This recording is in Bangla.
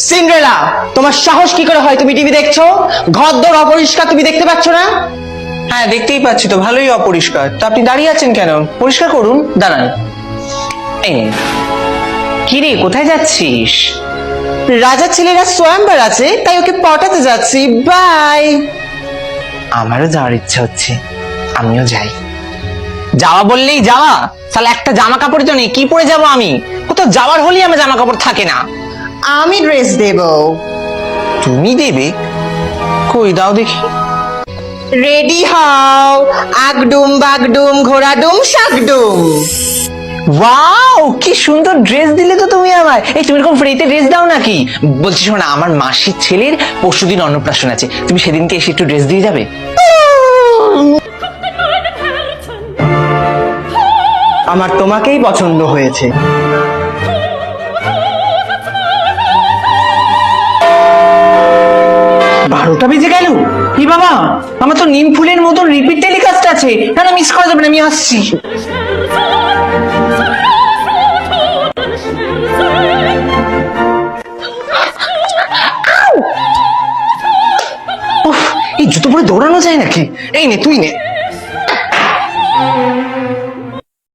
সিন্ড্রেলা, তোমার সাহস কি করে হয় তুমি টিভি দেখছো? ঘরদোর অপরিষ্কার, তুমি দেখতে পাচ্ছ না? হ্যাঁ দেখতেই পাচ্ছি তো, ভালোই অপরিষ্কার। তো আপনি দাঁড়িয়ে আছেন কেন? পরিষ্কার করুন, দাঁড়ান। এই নে। কি রে, কোথায় যাচ্ছিস? রাজার ছেলেরা সোয়াম্বার আছে, তাই ওকে পটাতে যাচ্ছি। বাই। আমারও যাওয়ার ইচ্ছা হচ্ছে, আমিও যাই। যাওয়া বললেই যাওয়া? তাহলে একটা জামা কাপড় তো নেই, কি পরে যাব আমি? কোথাও যাওয়ার হলেই আমার জামা কাপড় থাকে না। আমি ড্রেস দেব। তুমি দেবে? কই দাও দেখি। রেডি হও, আগডুম বাগডুম ঘোড়াডুম শাকডুম। ওয়াও, কি সুন্দর ড্রেস দিলে তো তুমি আমায়। এই তুমি এরকম ফ্রিতে ড্রেস দাও নাকি? বলছি শোনা, আমার মাসির ছেলের পরশুদিন অন্নপ্রাশন আছে, তুমি সেদিনকে এসে একটু ড্রেস দিয়ে যাবে? আমার তোমাকেই পছন্দ হয়েছে। বারোটা বেজে গেল। কি বাবা, আমার তো নিম ফুলের মতন রিপিট টেলিকাস্ট আছে, না না মিস করা যাবে না, আমি আসছি। উফ, এই জুতো পরে দৌড়ানো যায় নাকি? এই নে, তুই নে।